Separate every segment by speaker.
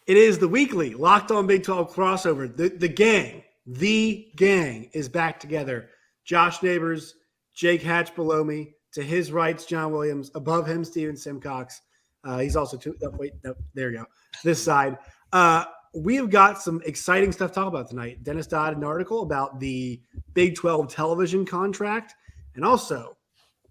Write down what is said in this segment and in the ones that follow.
Speaker 1: It is the weekly Locked On Big 12 crossover. The gang is back together. Josh Neighbors, Jake Hatch below me. To his right's John Williams. Above him, Steven Simcox. He's also there you go. This side. We have got some exciting stuff to talk about tonight. Dennis Dodd had an article about the Big 12 television contract and also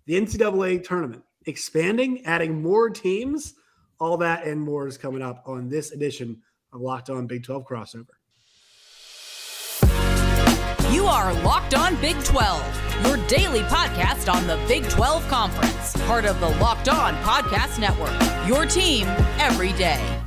Speaker 1: the NCAA tournament expanding, adding more teams. All that and more is coming up on this edition of Locked On Big 12 Crossover.
Speaker 2: You are Locked On Big 12, your daily podcast on the Big 12 Conference, part of the Locked On Podcast Network, your team every day.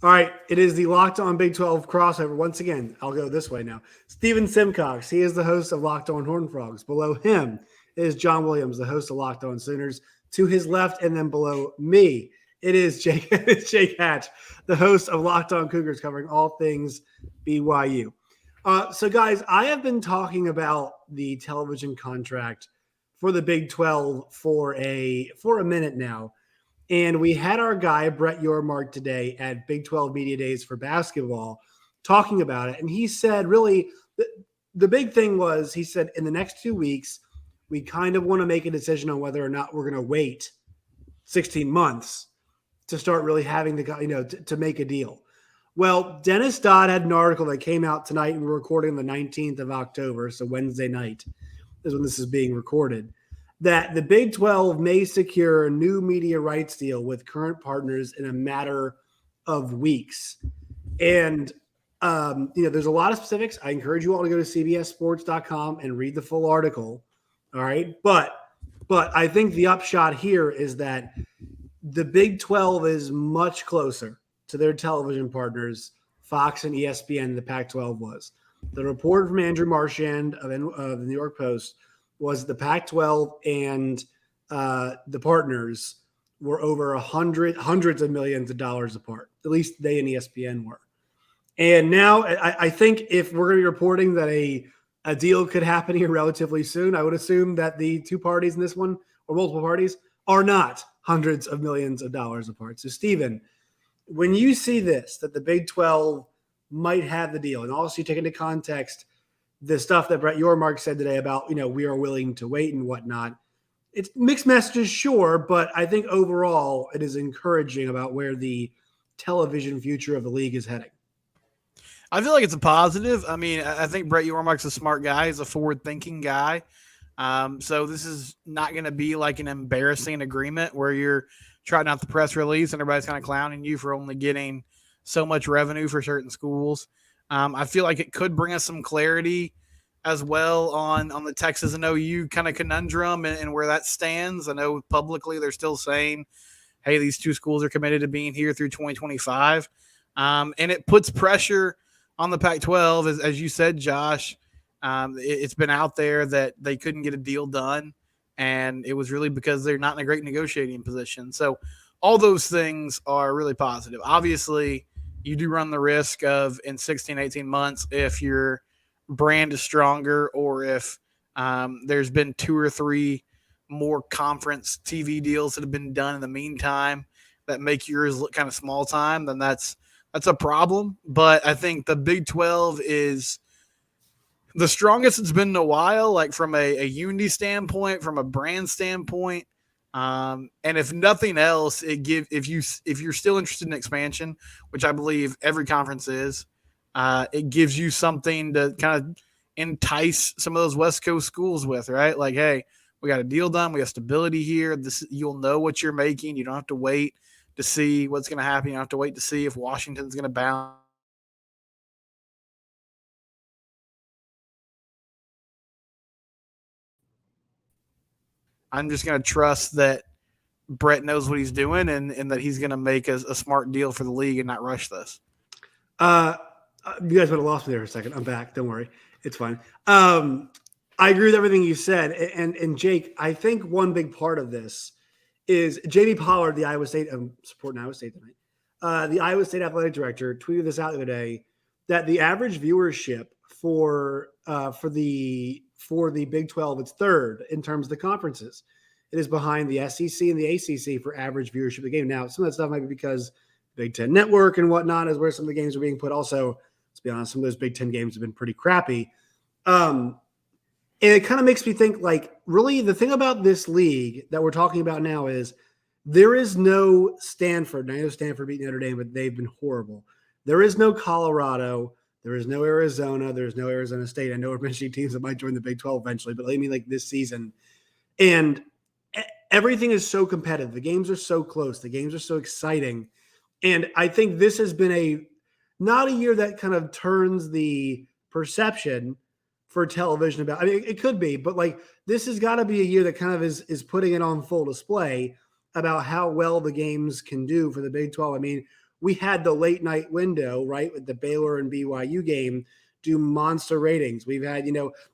Speaker 1: All right, it is the Locked On Big 12 crossover. Once again, I'll go this way now. Steven Simcox, he is the host of Locked On Horned Frogs. Below him is John Williams, the host of Locked On Sooners. To his left and then below me, it is Jake Hatch, the host of Locked On Cougars, covering all things BYU. So, guys, I have been talking about the television contract for the Big 12 for a minute now. And we had our guy, Brett Yormark, today at Big 12 Media Days for basketball talking about it. And he said, really, the big thing was, he said, in the next 2 weeks, we kind of want to make a decision on whether or not we're going to wait 16 months to start really having to make a deal. Well, Dennis Dodd had an article that came out tonight, and we're recording the 19th of October, so Wednesday night is when this is being recorded, that the Big 12 may secure a new media rights deal with current partners in a matter of weeks. And, there's a lot of specifics. I encourage you all to go to cbssports.com and read the full article. All right. But I think the upshot here is that the Big 12 is much closer to their television partners, Fox and ESPN, the Pac-12 was. The report from Andrew Marchand of the New York Post was the Pac-12 and the partners were over hundreds of millions of dollars apart. At least they and ESPN were. And now I think if we're going to be reporting that a deal could happen here relatively soon, I would assume that the two parties in this one, or multiple parties, are not hundreds of millions of dollars apart. So, Steven, when you see this, that the Big 12 might have the deal, and also you take into context the stuff that Brett Yormark said today about, we are willing to wait and whatnot, it's mixed messages, sure, but I think overall it is encouraging about where the television future of the league is heading.
Speaker 3: I feel like it's a positive. I mean, I think Brett Yormark's a smart guy. He's a forward-thinking guy. So this is not going to be like an embarrassing agreement where you're trotting out the press release and everybody's kind of clowning you for only getting so much revenue for certain schools. I feel like it could bring us some clarity as well on the Texas and OU kind of conundrum and where that stands. I know publicly they're still saying, hey, these two schools are committed to being here through 2025. And it puts pressure on the Pac-12, as you said, Josh. It's been out there that they couldn't get a deal done, and it was really because they're not in a great negotiating position. So all those things are really positive. Obviously, you do run the risk of in 16, 18 months, if your brand is stronger or if there's been 2 or 3 more conference TV deals that have been done in the meantime that make yours look kind of small time, then that's a problem. But I think the Big 12 is the strongest it's been in a while, like from a unity standpoint, from a brand standpoint. And if nothing else, if you're still interested in expansion, which I believe every conference is, it gives you something to kind of entice some of those West Coast schools with, right? Like, hey, we got a deal done. We have stability here. You'll know what you're making. You don't have to wait to see what's going to happen. You don't have to wait to see if Washington's going to bounce. I'm just going to trust that Brett knows what he's doing and that he's going to make a smart deal for the league and not rush this.
Speaker 1: You guys would have lost me there for a second. I'm back. Don't worry. It's fine. I agree with everything you said. And Jake, I think one big part of this is J.B. Pollard, the Iowa State, I'm supporting Iowa State tonight. The Iowa State athletic director tweeted this out the other day that the average viewership for the Big 12, it's third in terms of the conferences, it is behind the SEC and the ACC for average viewership of the game. Now, some of that stuff might be because Big Ten Network and whatnot is where some of the games are being put. Also, let's be honest, some of those Big Ten games have been pretty crappy. And it kind of makes me think, like, really the thing about this league that we're talking about now is there is no Stanford. I know Stanford beat Notre Dame, but they've been horrible. There is no Colorado. There is no Arizona. There's no Arizona State. I know we're mentioning teams that might join the Big 12 eventually, but I mean like this season. And everything is so competitive. The games are so close. The games are so exciting. And I think this has been not a year that kind of turns the perception for television about. I mean, it could be, but like this has got to be a year that kind of is putting it on full display about how well the games can do for the Big 12. I mean, we had the late night window, right, with the Baylor and BYU game do monster ratings. We've had,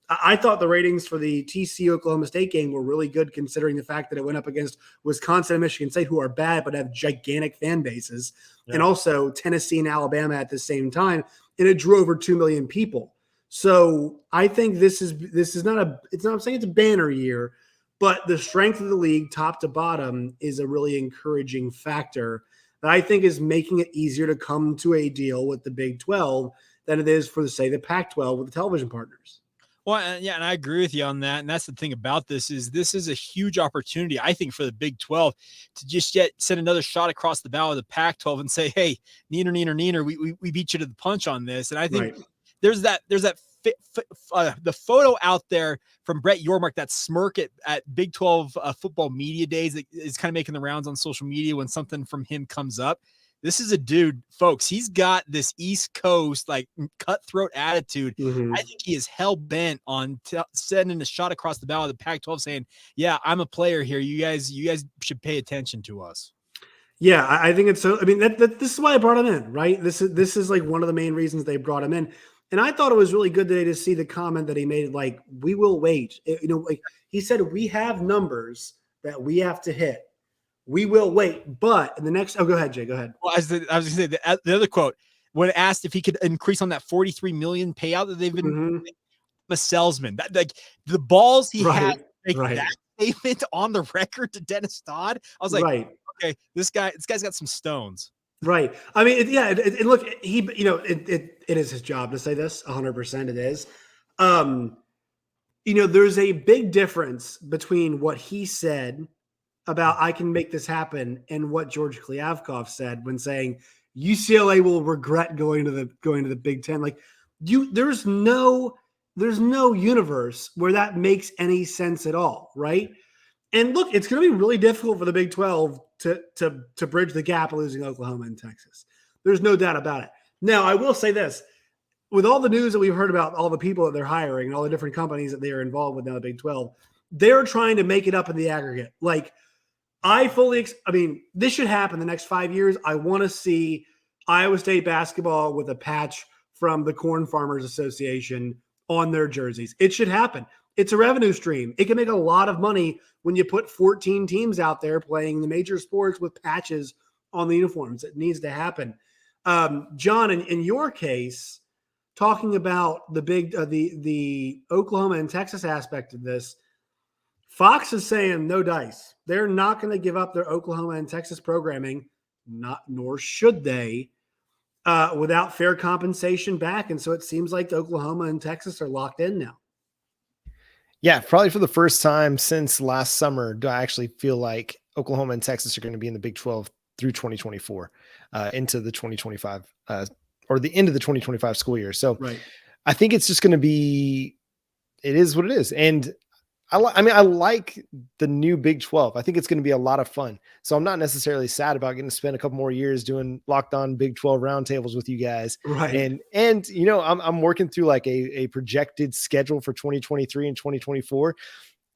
Speaker 1: I thought the ratings for the TCU Oklahoma State game were really good considering the fact that it went up against Wisconsin and Michigan State, who are bad but have gigantic fan bases, and also Tennessee and Alabama at the same time, and it drew over 2 million people. So I think this is not I'm saying it's a banner year, but the strength of the league, top to bottom, is a really encouraging factor that I think is making it easier to come to a deal with the Big 12 than it is for, say, the Pac-12 with the television partners.
Speaker 4: Well, yeah, and I agree with you on that. And that's the thing about this is a huge opportunity, I think, for the Big 12 to just send another shot across the bow of the Pac-12 and say, hey, neener, we beat you to the punch on this. And I think there's that the photo out there from Brett Yormark, that smirk at Big 12 football media days that is kind of making the rounds on social media when something from him comes up. This is a dude, folks. He's got this East Coast like cutthroat attitude.
Speaker 1: Mm-hmm.
Speaker 4: I think he is hell bent on sending a shot across the bow of the Pac-12, saying, "Yeah, I'm a player here. You guys should pay attention to us."
Speaker 1: Yeah, I think it's so. I mean, this is why I brought him in, right? This is like one of the main reasons they brought him in. And I thought it was really good today to see the comment that he made, like, we will wait. Like he said, we have numbers that we have to hit. We will wait, but in the next. Oh, go ahead, Jay. Go ahead.
Speaker 4: Well, I was going to say the other quote, when asked if he could increase on that 43 million payout that they've been, I'm a salesman. That, like the balls he had to make that statement on the record to Dennis Dodd. I was like, okay, this guy's got some stones.
Speaker 1: Right. I mean, look, it is his job to say this. 100% it is. There's a big difference between what he said about I can make this happen and what George Kliavkoff said when saying UCLA will regret going to the Big Ten. Like there's no universe where that makes any sense at all. Right. And look, it's going to be really difficult for the Big 12 to bridge the gap of losing Oklahoma and Texas. There's no doubt about it. Now, I will say this. With all the news that we've heard about all the people that they're hiring and all the different companies that they are involved with now the Big 12, they're trying to make it up in the aggregate. Like, this should happen the next 5 years. I want to see Iowa State basketball with a patch from the Corn Farmers Association on their jerseys. It should happen. It's a revenue stream. It can make a lot of money when you put 14 teams out there playing the major sports with patches on the uniforms. It needs to happen. John, in your case, talking about the Oklahoma and Texas aspect of this, Fox is saying no dice. They're not going to give up their Oklahoma and Texas programming, nor should they, without fair compensation back. And so it seems like Oklahoma and Texas are locked in now.
Speaker 5: Yeah, probably for the first time since last summer, do I actually feel like Oklahoma and Texas are going to be in the Big 12 through 2024, into the 2025 or the end of the 2025 school year. So I think it's just going to be, it is what it is. And I like the new Big 12. I think it's going to be a lot of fun. So I'm not necessarily sad about getting to spend a couple more years doing Locked On Big 12 roundtables with you guys.
Speaker 1: Right.
Speaker 5: And I'm working through like a projected schedule for 2023 and 2024.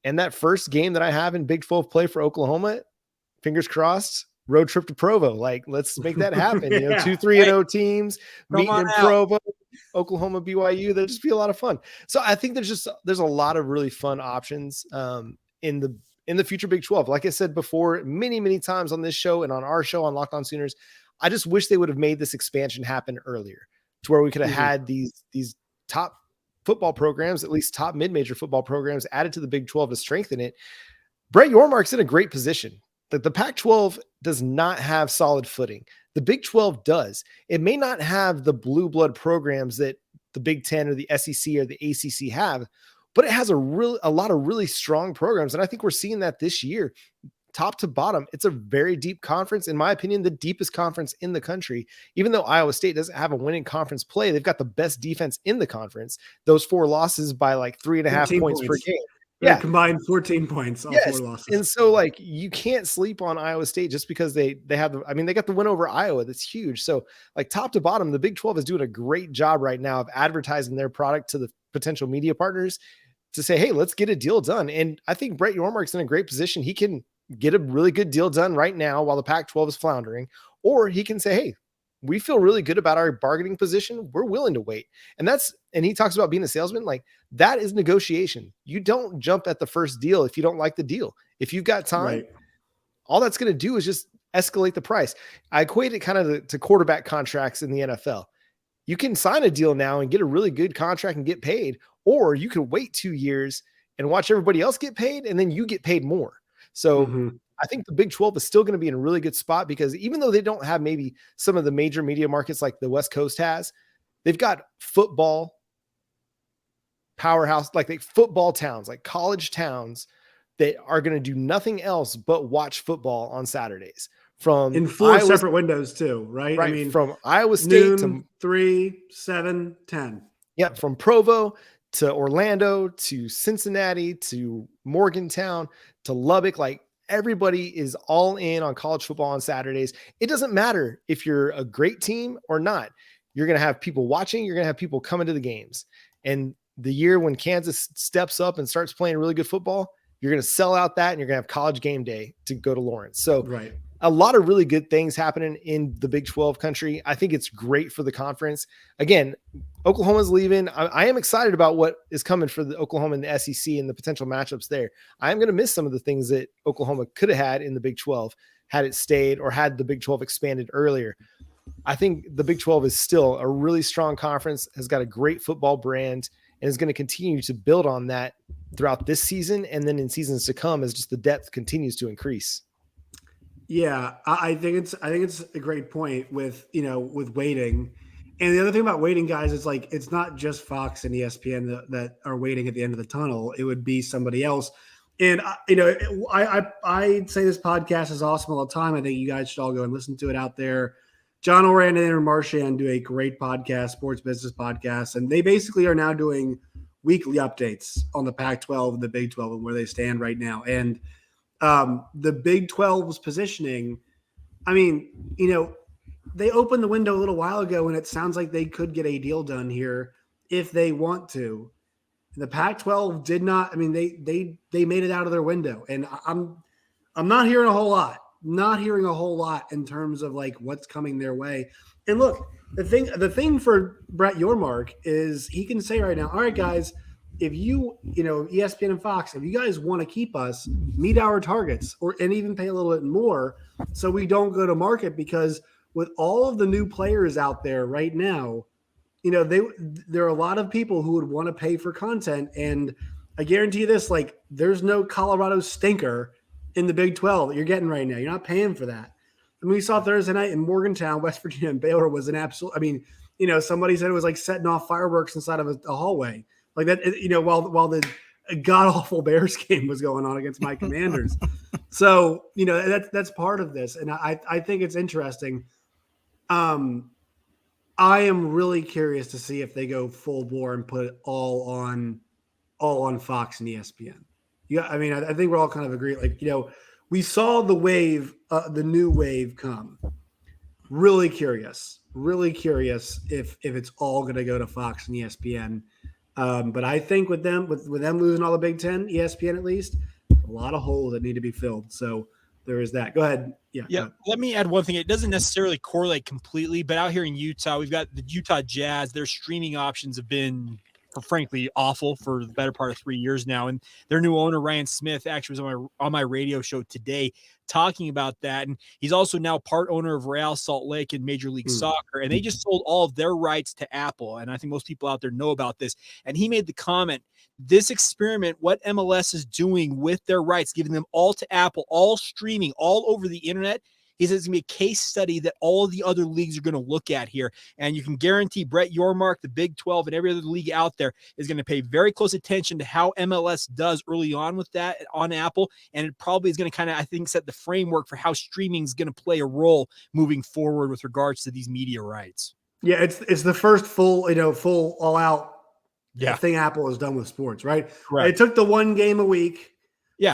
Speaker 5: And that first game that I have in Big 12 play for Oklahoma, fingers crossed, road trip to Provo. Like, let's make that happen. 2-3-0 teams meeting in Provo. Oklahoma, BYU, that'll just be a lot of fun. So I think there's a lot of really fun options in the future Big 12. Like I said before, many, many times on this show and on our show on Locked On Sooners, I just wish they would have made this expansion happen earlier to where we could have had these top football programs, at least top mid-major football programs added to the Big 12 to strengthen it. Brett Yormark's in a great position. The Pac-12 does not have solid footing. The Big 12 does. It may not have the blue blood programs that the Big 10 or the SEC or the ACC have, but it has a lot of really strong programs. And I think we're seeing that this year, top to bottom. It's a very deep conference. In my opinion, the deepest conference in the country. Even though Iowa State doesn't have a winning conference play, they've got the best defense in the conference. Those 4 losses by like 3.5 points per game.
Speaker 1: Yeah, combined 14 points, all 4 losses.
Speaker 5: And so like you can't sleep on Iowa State just because they have they got the win over Iowa. That's huge. So like top to bottom, the Big 12 is doing a great job right now of advertising their product to the potential media partners to say, hey, let's get a deal done. And I think Brett Yormark's in a great position. He can get a really good deal done right now while the Pac-12 is floundering, or he can say, hey, we feel really good about our bargaining position. We're willing to wait. And he talks about being a salesman. Like that is negotiation. You don't jump at the first deal if you don't like the deal. If you've got time, all that's going to do is just escalate the price. I equate it kind of to quarterback contracts in the NFL. You can sign a deal now and get a really good contract and get paid, or you can wait 2 years and watch everybody else get paid, and then you get paid more. So I think the Big 12 is still going to be in a really good spot because even though they don't have maybe some of the major media markets like the West Coast has, they've got football powerhouse, like football towns, like college towns that are going to do nothing else but watch football on Saturdays from
Speaker 1: in 4 separate windows too, right?
Speaker 5: I mean, from Iowa State
Speaker 1: noon, to 3, 7, 10.
Speaker 5: Yeah, from Provo to Orlando to Cincinnati to Morgantown to Lubbock, like everybody is all in on college football on Saturdays. It doesn't matter if you're a great team or not. You're going to have people watching. You're going to have people coming to the games. And the year when Kansas steps up and starts playing really good football, you're going to sell out that and you're going to have college game day to go to Lawrence. So a lot of really good things happening in the Big 12 country. I think it's great for the conference. Again, Oklahoma's leaving. I am excited about what is coming for the Oklahoma and the SEC and the potential matchups there. I am going to miss some of the things that Oklahoma could have had in the Big 12 had it stayed or had the Big 12 expanded earlier. I think the Big 12 is still a really strong conference, has got a great football brand, and is going to continue to build on that throughout this season and then in seasons to come as just the depth continues to increase.
Speaker 1: Yeah, I think it's a great point with waiting. And the other thing about waiting, guys, is like it's not just Fox and ESPN that are waiting at the end of the tunnel. It would be somebody else. And I say this podcast is awesome all the time. I think you guys should all go and listen to it out there. John Oran and Aaron Marchand do a great podcast, sports business podcast, and they basically are now doing weekly updates on the Pac-12 and the Big 12 and where they stand right now. And the Big 12's positioning, I mean, they opened the window a little while ago, and it sounds like they could get a deal done here if they want to. The Pac-12 did not. I mean, they made it out of their window, and I'm not hearing a whole lot. Not hearing a whole lot in terms of like what's coming their way. And look, the thing for Brett Yormark is he can say right now, all right, guys, if ESPN and Fox, if you guys want to keep us, meet our targets and even pay a little bit more so we don't go to market, because with all of the new players out there right now, there are a lot of people who would want to pay for content. And I guarantee you this, like there's no Colorado stinker in the Big 12 that you're getting right now. You're not paying for that. I mean, we saw Thursday night in Morgantown, West Virginia, and Baylor was an absolute, I mean, somebody said it was like setting off fireworks inside of a hallway. Like that, while the god-awful Bears game was going on against my Commanders. So, that's part of this. And I think it's interesting. I am really curious to see if they go full bore and put it all on Fox and ESPN. Yeah, I mean, I think we're all kind of agreed. Like, we saw the wave, the new wave come. Really curious if it's all going to go to Fox and ESPN. But I think with them losing all the Big Ten, ESPN at least, a lot of holes that need to be filled. So there is that. Go ahead. Yeah.
Speaker 4: Let me add one thing. It doesn't necessarily correlate completely, but out here in Utah, we've got the Utah Jazz. Their streaming options have been frankly awful for the better part of 3 years now. And their new owner, Ryan Smith, actually was on my radio show today talking about that. And he's also now part owner of Real Salt Lake in Major League Soccer. And they just sold all of their rights to Apple. And I think most people out there know about this. And he made the comment, this experiment, what MLS is doing with their rights, giving them all to Apple, all streaming, all over the internet, he says it's going to be a case study that all of the other leagues are going to look at here. And you can guarantee Brett Yormark, the Big 12, and every other league out there is going to pay very close attention to how MLS does early on with that on Apple. And it probably is going to kind of, I think, set the framework for how streaming is going to play a role moving forward with regards to these media rights.
Speaker 1: Yeah, it's the first full all out thing Apple has done with sports, right?
Speaker 4: Right.
Speaker 1: It took the one game a week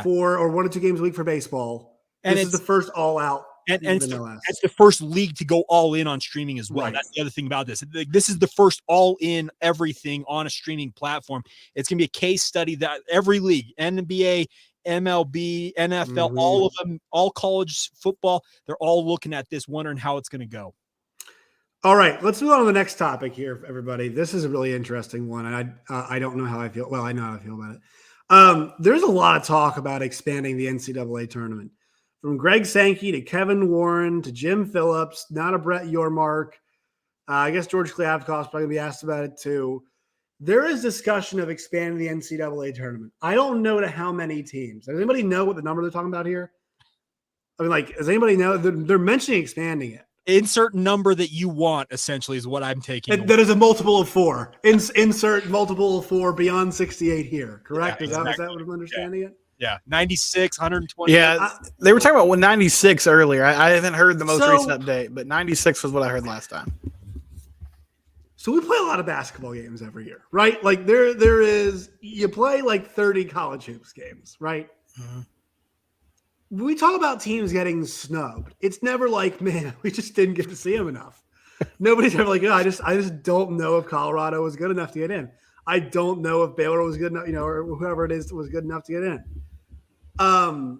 Speaker 4: or
Speaker 1: 1 or 2 games a week for baseball.
Speaker 4: And
Speaker 1: this is the first all out.
Speaker 4: And it's the first league to go all in on streaming as well.
Speaker 1: Right.
Speaker 4: That's the other thing about this. This is the first all in everything on a streaming platform. It's going to be a case study that every league, NBA, MLB, NFL, all of them, all college football, they're all looking at this, wondering how it's going to go.
Speaker 1: All right, let's move on to the next topic here, everybody. This is a really interesting one, and I don't know how I feel. Well, I know how I feel about it. There's a lot of talk about expanding the NCAA tournament. From Greg Sankey to Kevin Warren to Jim Phillips, now to Brett Yormark. I guess George Kliavkoff's probably going to be asked about it too. There is discussion of expanding the NCAA tournament. I don't know to how many teams. Does anybody know what the number they're talking about here? I mean, does anybody know? They're mentioning expanding it.
Speaker 4: Insert number that you want, essentially, is what I'm taking.
Speaker 1: That is a multiple of 4. Insert multiple of 4 beyond 68 here, correct?
Speaker 4: Yeah,
Speaker 1: Is that what I'm understanding it?
Speaker 4: Yeah, 96, 120.
Speaker 3: Yeah, they were talking about 96 earlier. I haven't heard the most recent update, but 96 was what I heard last time.
Speaker 1: So we play a lot of basketball games every year, right? Like there is, you play like 30 college hoops games, right?
Speaker 3: Mm-hmm.
Speaker 1: When we talk about teams getting snubbed, it's never like, man, we just didn't get to see them enough. Nobody's ever like, I just don't know if Colorado was good enough to get in. I don't know if Baylor was good enough, or whoever it is was good enough to get in. I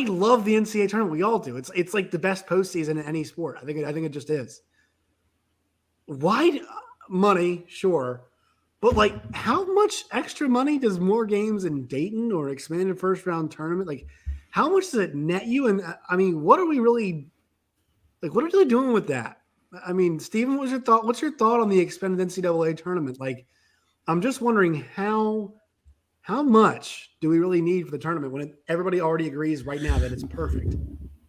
Speaker 1: love the NCAA tournament. We all do. It's like the best postseason in any sport. I think it just is. Why money? Sure. But like, how much extra money does more games in Dayton or expanded first round tournament? Like, how much does it net you? And I mean, what are we really doing with that? I mean, Steven, what's your thought on the expanded NCAA tournament? Like, I'm just wondering how much do we really need for the tournament when everybody already agrees right now that it's perfect?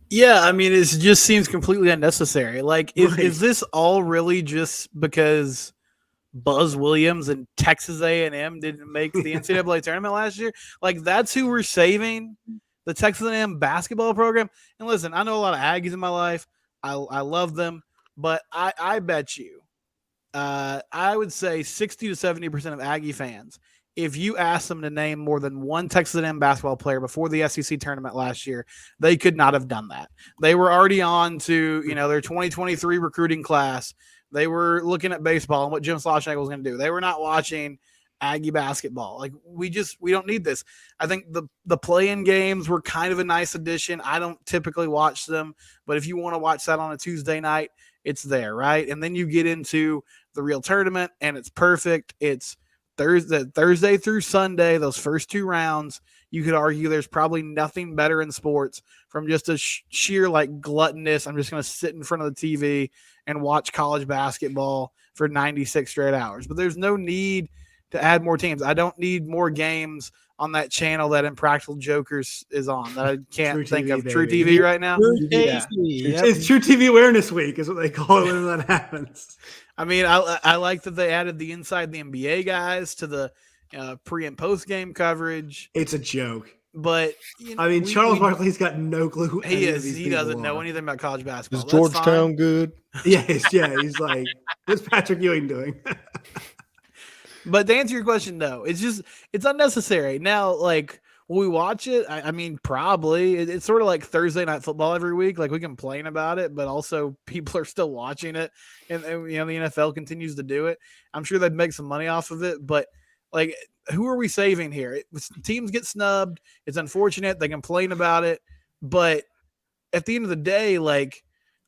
Speaker 3: Yeah, I mean, it just seems completely unnecessary. Like, is this all really just because Buzz Williams and Texas A&M didn't make the NCAA tournament last year? Like, that's who we're saving, the Texas A&M basketball program. And listen, I know a lot of Aggies in my life. I love them, but I bet you, I would say 60 to 70% of Aggie fans, if you ask them to name more than one Texas A&M basketball player before the SEC tournament last year, they could not have done that. They were already on to, their 2023 recruiting class. They were looking at baseball and what Jim Sloshnagle was going to do. They were not watching Aggie basketball. Like, we don't need this. I think the play-in games were kind of a nice addition. I don't typically watch them, but if you want to watch that on a Tuesday night, it's there, right? And then you get into the real tournament, and it's perfect. It's Thursday through Sunday, those first 2 rounds. You could argue there's probably nothing better in sports from just a sheer gluttonous. I'm just going to sit in front of the TV and watch college basketball for 96 straight hours. But there's no need to add more teams. I don't need more games on that channel that Impractical Jokers is on that I can't think of. True TV right now.
Speaker 1: It's True TV Awareness Week is what they call it when that happens.
Speaker 3: I mean, I like that they added the Inside the NBA guys to the pre and post game coverage.
Speaker 1: It's a joke,
Speaker 3: but
Speaker 1: Charles Barkley's got no clue who
Speaker 3: he doesn't know anything about college basketball.
Speaker 5: Is Georgetown good?
Speaker 1: Yes, yeah. He's like, what's Patrick Ewing doing?
Speaker 3: But to answer your question, though, it's unnecessary. Now, will we watch it? I mean, probably. It's sort of like Thursday night football every week. Like, we complain about it, but also people are still watching it. And the NFL continues to do it. I'm sure they'd make some money off of it. But, who are we saving here? Teams get snubbed. It's unfortunate. They complain about it. But at the end of the day,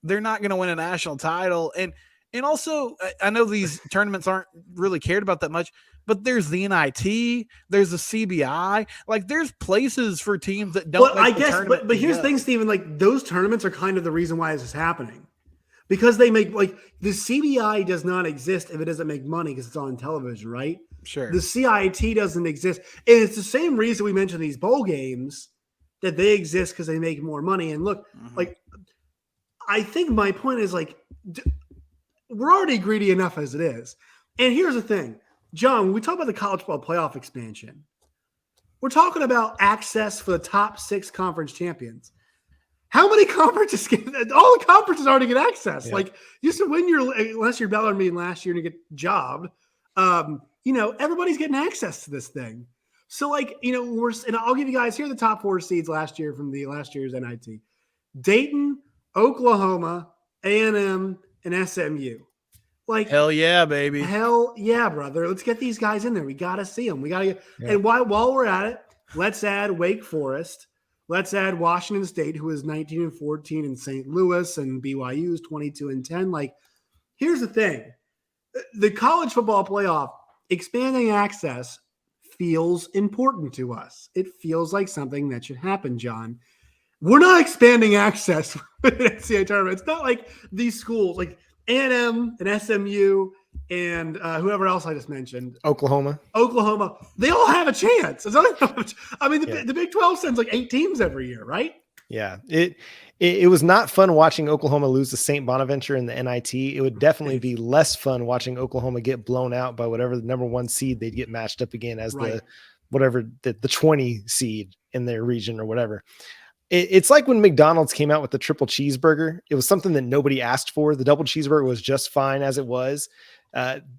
Speaker 3: they're not going to win a national title. And And also, I know these tournaments aren't really cared about that much, but there's the NIT, there's the CBI. Like, there's places for teams that don't
Speaker 1: But I
Speaker 3: make the
Speaker 1: guess,
Speaker 3: tournament.
Speaker 1: but here's the thing, Stephen. Like, those tournaments are kind of the reason why this is happening, because they make, like, the CBI does not exist if it doesn't make money because it's on television, right?
Speaker 3: Sure.
Speaker 1: The CIT doesn't exist, and it's the same reason we mentioned these bowl games, that they exist because they make more money. And look, like, I think my point is, like, we're already greedy enough as it is. And here's the thing, John, when we talk about the college football playoff expansion, we're talking about access for the top 6 conference champions. How many conferences all the conferences already get access? Yeah. Like, you used to win unless you're Bellard meeting last year and you get jobbed. Everybody's getting access to this thing. So, like, and I'll give you guys, here are the top 4 seeds last year from the last year's NIT: Dayton, Oklahoma, A&M, and SMU. Like,
Speaker 3: hell yeah, baby.
Speaker 1: Hell yeah, brother. Let's get these guys in there. We got to see them. We got to get, and while we're at it, let's add Wake Forest. Let's add Washington State, who is 19-14, and St. Louis, and BYU is 22-10. Like, here's the thing. The college football playoff, expanding access feels important to us. It feels like something that should happen, John. We're not expanding access with the NCAA tournament. It's not like these schools, like A&M and SMU and whoever else I just mentioned.
Speaker 5: Oklahoma.
Speaker 1: They all have a chance. The Big 12 sends like 8 teams every year, right?
Speaker 5: Yeah. It was not fun watching Oklahoma lose to St. Bonaventure in the NIT. It would definitely be less fun watching Oklahoma get blown out by whatever the number 1 seed they'd get matched up again as the 20 seed in their region or whatever. It's like when McDonald's came out with the triple cheeseburger. It was something that nobody asked for. The double cheeseburger was just fine as it was.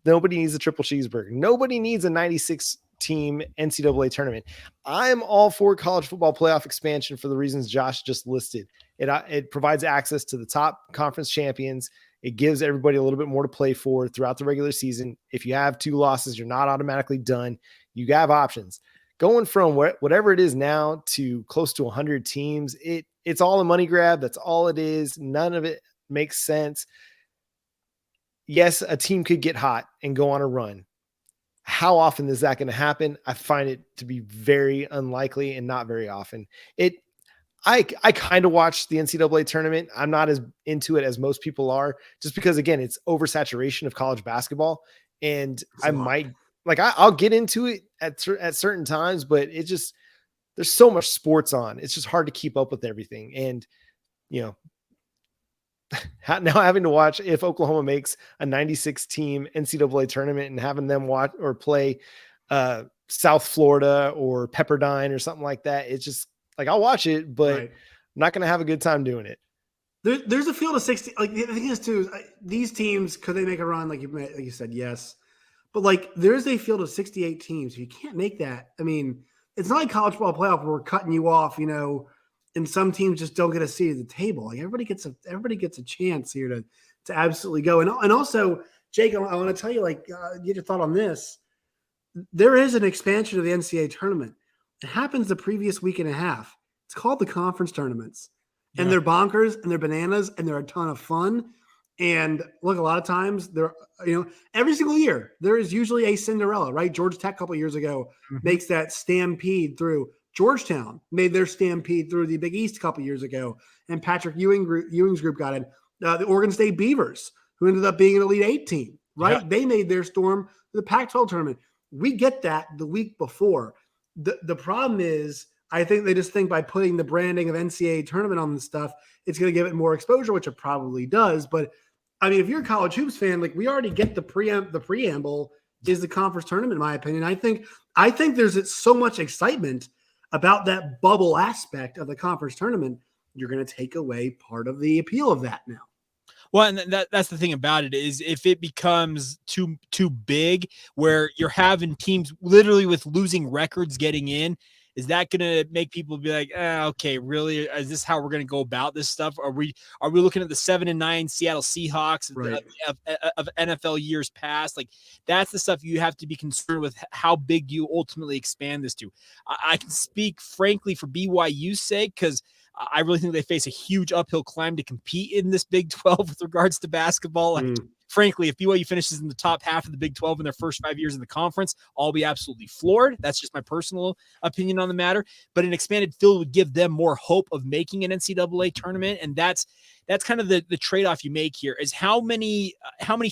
Speaker 5: Nobody needs a triple cheeseburger. Nobody needs a 96-team NCAA tournament. I'm all for college football playoff expansion for the reasons Josh just listed. It provides access to the top conference champions. It gives everybody a little bit more to play for throughout the regular season. If you have 2 losses, you're not automatically done. You have options. Going from whatever it is now to close to 100 teams, it's all a money grab. That's all it is. None of it makes sense. Yes, a team could get hot and go on a run. How often is that going to happen? I find it to be very unlikely and not very often. I kind of watch the NCAA tournament. I'm not as into it as most people are, just because, again, it's oversaturation of college basketball. And I'll get into it at certain times, but there's so much sports on. It's just hard to keep up with everything. And, now having to watch if Oklahoma makes a 96-team NCAA tournament and having them watch or play South Florida or Pepperdine or something like that. It's just like, I'll watch it, but I'm not going to have a good time doing it.
Speaker 1: There's a field of 60. Like, the thing is too, these teams, could they make a run? Like you said, yes. But, like, there's a field of 68 teams. You can't make that. I mean, it's not like college football playoff where we're cutting you off, and some teams just don't get a seat at the table. Like, everybody gets a chance here to absolutely go. And also, Jake, I want to tell you, like, get your thought on this. There is an expansion of the NCAA tournament. It happens the previous week and a half. It's called the conference tournaments. Yeah. And they're bonkers and they're bananas and they're a ton of fun. And look, a lot of times every single year there is usually a Cinderella, right? Georgia Tech a couple of years ago makes that stampede through. Georgetown made their stampede through the Big East a couple of years ago, and Patrick Ewing's group got in. The Oregon State Beavers, who ended up being an Elite 8 team, right? Yeah. They made their storm to the Pac-12 tournament. We get that the week before. The problem is, I think they just think by putting the branding of NCAA tournament on this stuff, it's going to give it more exposure, which it probably does. But I mean, if you're a college hoops fan, like, we already get the preamble is the conference tournament, in my opinion. I think there's so much excitement about that bubble aspect of the conference tournament. You're going to take away part of the appeal of that now.
Speaker 4: Well, and that's the thing about it is, if it becomes too big, where you're having teams literally with losing records getting in, is that going to make people be like, okay, really? Is this how we're going to go about this stuff? Are we looking at the 7-9 Seattle Seahawks of NFL years past? Like, that's the stuff you have to be concerned with. How big you ultimately expand this to. I can speak frankly for BYU's sake, because I really think they face a huge uphill climb to compete in this Big 12 with regards to basketball. Like, frankly, if BYU finishes in the top half of the Big 12 in their first 5 years in the conference, I'll be absolutely floored. That's just my personal opinion on the matter. But an expanded field would give them more hope of making an NCAA tournament, and that's kind of the trade-off you make here is how many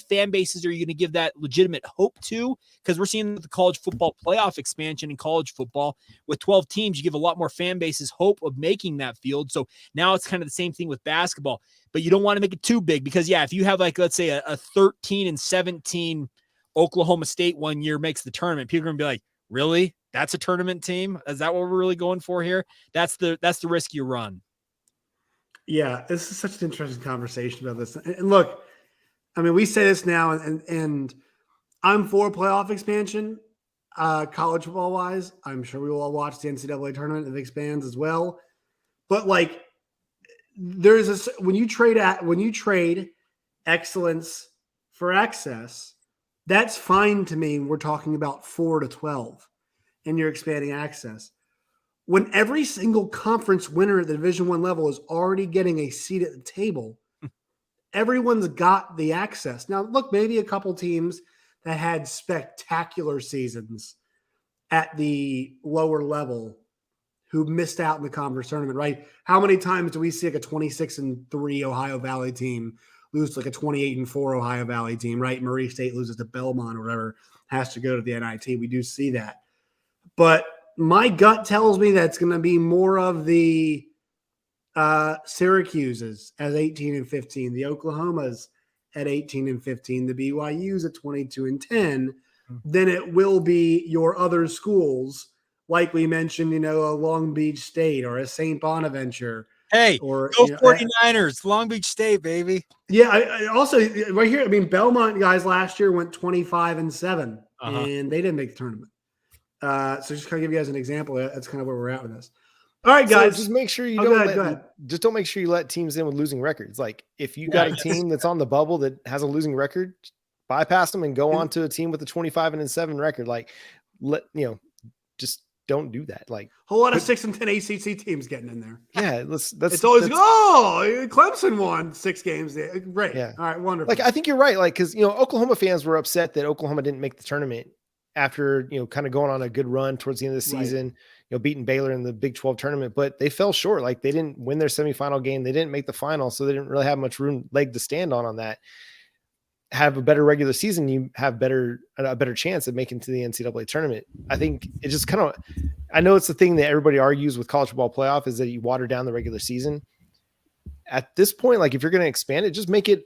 Speaker 4: fan bases are you going to give that legitimate hope to? Because we're seeing the college football playoff expansion in college football with 12 teams, you give a lot more fan bases hope of making that field. So now it's kind of the same thing with basketball, but you don't want to make it too big because if you have let's say a 13-17 Oklahoma State one year makes the tournament, people are going to be like, really? That's a tournament team? Is that what we're really going for here? That's the risk you run.
Speaker 1: Yeah, this is such an interesting conversation about this. And look, I mean, we say this now, and I'm for playoff expansion, college football wise. I'm sure we will all watch the NCAA tournament if it expands as well. But when you trade excellence for access, that's fine to me. We're talking about 4 to 12, and you're expanding access. When every single conference winner at the Division I level is already getting a seat at the table, everyone's got the access. Now, look, maybe a couple teams that had spectacular seasons at the lower level who missed out in the conference tournament, right? How many times do we see a 26-3 Ohio Valley team lose to a 28-4 Ohio Valley team, right? Murray State loses to Belmont or whatever, has to go to the NIT. We do see that. But my gut tells me that's going to be more of the Syracuse's as 18-15, the Oklahomas at 18-15, the BYU's at 22-10, than it will be your other schools, like we mentioned, a Long Beach State or a St. Bonaventure.
Speaker 4: Hey,
Speaker 1: or
Speaker 4: go 49ers, Long Beach State, baby.
Speaker 1: Yeah, I also right here. I mean, Belmont guys last year went 25-7, and they didn't make the tournament. So just kind of give you guys an example. That's kind of where we're at with this. All right, guys.
Speaker 5: So just make sure you don't make sure you let teams in with losing records. Like if you got a team that's on the bubble that has a losing record, bypass them and go on to a team with a 25-7 record. Like just don't do that. Like
Speaker 1: whole lot of 6-10 ACC teams getting in there.
Speaker 5: Yeah, it's
Speaker 1: always Clemson won 6 games there. Great. Yeah. All right, wonderful.
Speaker 5: Like I think you're right. Like because Oklahoma fans were upset that Oklahoma didn't make the tournament after kind of going on a good run towards the end of the season, beating Baylor in the Big 12 tournament, but they fell short. Like they didn't win their semifinal game. They didn't make the final. So they didn't really have much leg to stand on that. Have a better regular season. You have a better chance of making to the NCAA tournament. I think it just I know it's the thing that everybody argues with college football playoff is that you water down the regular season. At this point, like if you're going to expand it, just make it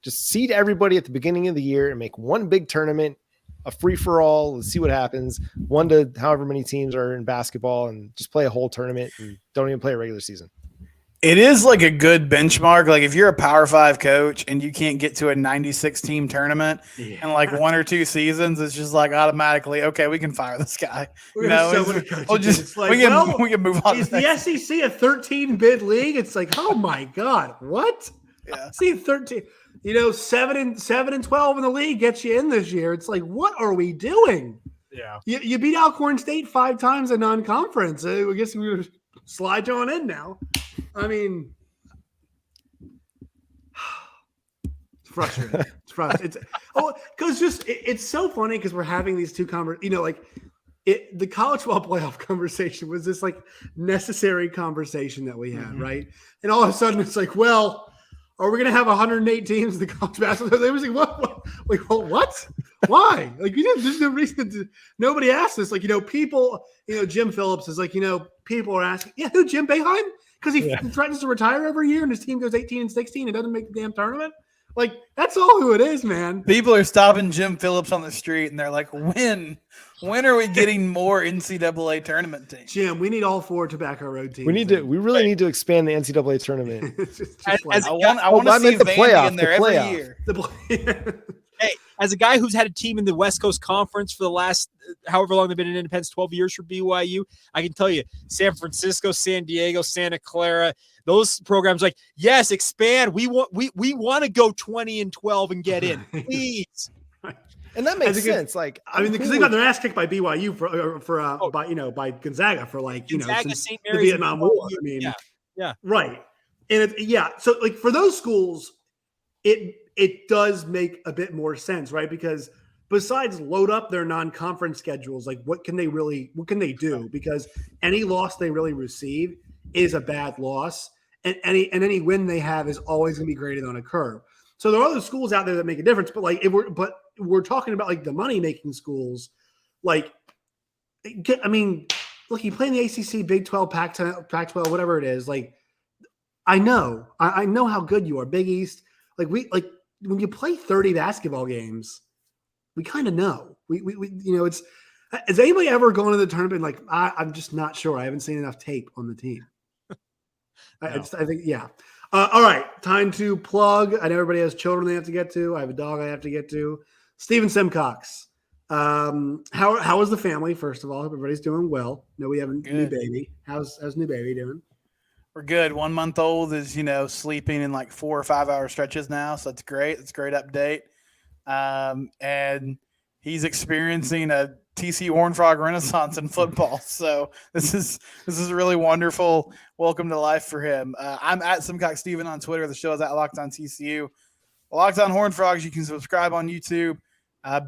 Speaker 5: just seed everybody at the beginning of the year and make one big tournament, a free for all. Let's see what happens. 1 to however many teams are in basketball, and just play a whole tournament and don't even play a regular season.
Speaker 3: It is like a good benchmark. Like if you're a Power 5 coach and you can't get to a 96 team tournament in like 1 or 2 seasons, it's just like automatically, okay, we can fire this guy. We can move on.
Speaker 1: Is the SEC a 13 bid league? It's like, oh my God, what?
Speaker 3: Yeah.
Speaker 1: See 13. 7-12 in the league gets you in this year. It's like, what are we doing?
Speaker 4: Yeah.
Speaker 1: You beat Alcorn State 5 times in non-conference. I guess we would slide you on in now. I mean, it's frustrating. It's frustrating. It's so funny because we're having these two conversations. The college football playoff conversation was this like necessary conversation that we had, right? And all of a sudden it's like, well, are we going to have 108 teams in the college basketball? They was like, what? Like, well, what? Why? Like, there's no reason to. Nobody asked this. Like, people. Jim Phillips is like, people are asking, who Jim Boeheim? Because he threatens to retire every year, and his team goes 18-16 and doesn't make the damn tournament. Like, that's all who it is, man.
Speaker 3: People are stopping Jim Phillips on the street, and they're like, when are we getting more NCAA tournament teams?
Speaker 1: Jim, we need all 4 Tobacco Road teams.
Speaker 5: We really need to expand the NCAA tournament.
Speaker 3: I want to see the playoff in there every year.
Speaker 4: Hey, as a guy who's had a team in the West Coast Conference for the last however long they've been in Independence, 12 years for BYU, I can tell you, San Francisco, San Diego, Santa Clara, those programs like, yes, expand. We want to go 20-12 and get in, please.
Speaker 5: And that makes sense. Like,
Speaker 1: because they got their ass kicked by BYU by Gonzaga for
Speaker 4: Gonzaga,
Speaker 1: since
Speaker 4: St.
Speaker 1: the
Speaker 4: Mary's
Speaker 1: Vietnam War. I mean,
Speaker 4: yeah,
Speaker 1: right. And so like for those schools, it does make a bit more sense, right? Because besides load up their non-conference schedules, like what can they do? Because any loss they really receive is a bad loss, and any win they have is always going to be graded on a curve. So there are other schools out there that make a difference, but like we're talking about like the money making schools, like I mean, look, you play in the ACC, Big 12, Pac-12, whatever it is. Like I know how good you are, Big East. Like when you play 30 basketball games, we kind of know. We it's. Has anybody ever gone to the tournament like I'm just not sure. I haven't seen enough tape on the team.
Speaker 3: No.
Speaker 1: I think yeah. All right, time to plug. I know everybody has children they have to get to. I have a dog I have to get to. Stephen Simcox. How is the family? First of all, hope everybody's doing well. No, we have a new baby. How's new baby doing?
Speaker 3: We're good. 1 month old is, sleeping in like 4 or 5 hour stretches now. So that's great. It's a great update. And he's experiencing a TCU Horned Frog renaissance in football. So this is a really wonderful welcome to life for him. I'm at Simcox Steven on Twitter. The show is at Locked On TCU. Locked On Horned Frogs. You can subscribe on YouTube.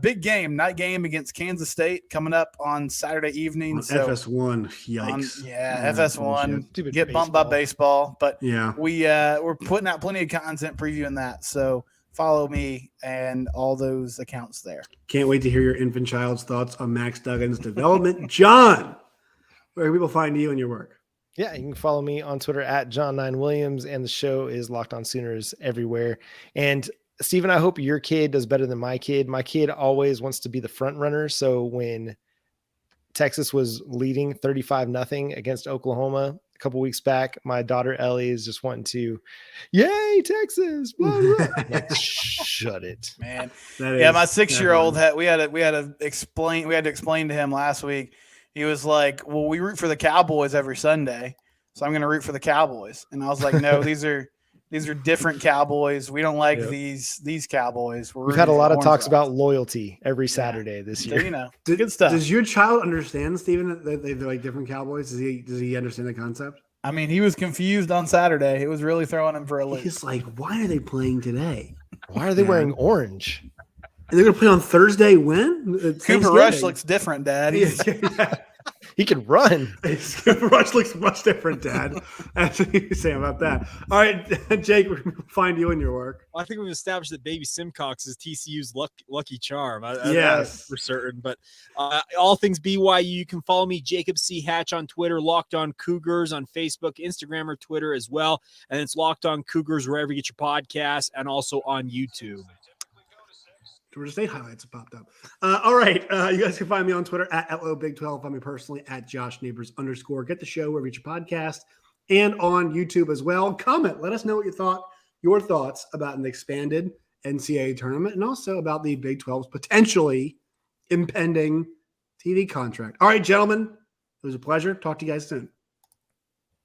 Speaker 3: Big game, night game against Kansas State coming up on Saturday evening.
Speaker 1: On FS1, yikes!
Speaker 3: FS1, get bumped by baseball, but
Speaker 1: yeah,
Speaker 3: we're putting out plenty of content previewing that. So follow me and all those accounts there.
Speaker 1: Can't wait to hear your infant child's thoughts on Max Duggan's development. John, where can people find you and your work?
Speaker 5: Yeah, you can follow me on Twitter at John9Williams, and the show is Locked On Sooners everywhere. And Steven, I hope your kid does better than my kid. My kid always wants to be the front runner. So when Texas was leading 35-0 against Oklahoma a couple weeks back, my daughter Ellie is just wanting to, yay, Texas! Blah, blah. Like, shut it,
Speaker 3: man. Yeah, my 6-year-old we had to explain to him last week. He was like, "Well, we root for the Cowboys every Sunday, so I'm going to root for the Cowboys." And I was like, "No, these are different Cowboys. We don't like these Cowboys."
Speaker 5: We've had a lot of talks about loyalty every Saturday this year.
Speaker 3: So, good stuff.
Speaker 1: Does your child understand, Steven, that they're like different Cowboys? Does he understand the concept?
Speaker 3: I mean, he was confused on Saturday. It was really throwing him for a loop.
Speaker 1: He's like, "Why are they playing today?
Speaker 5: Why are they wearing orange?
Speaker 1: And they're going to play on Thursday when?"
Speaker 3: Cooper Rush looks different, Dad.
Speaker 5: He can run.
Speaker 1: Cooper Rush looks much different, Dad. That's what you say about that. All right, Jake, we're going to find you in your work.
Speaker 4: Well, I think we've established that Baby Simcox is TCU's lucky charm.
Speaker 1: Yes.
Speaker 4: For certain. But all things BYU, you can follow me, Jacob C. Hatch, on Twitter, Locked On Cougars on Facebook, Instagram, or Twitter as well. And it's Locked On Cougars wherever you get your podcasts, and also on YouTube.
Speaker 1: Georgia State highlights have popped up. All right. You guys can find me on Twitter at LOBig12. Find me personally at @JoshNeighbors_. Get the show wherever you get your podcast and on YouTube as well. Comment. Let us know what your thoughts about an expanded NCAA tournament and also about the Big 12's potentially impending TV contract. All right, gentlemen. It was a pleasure. Talk to you guys soon.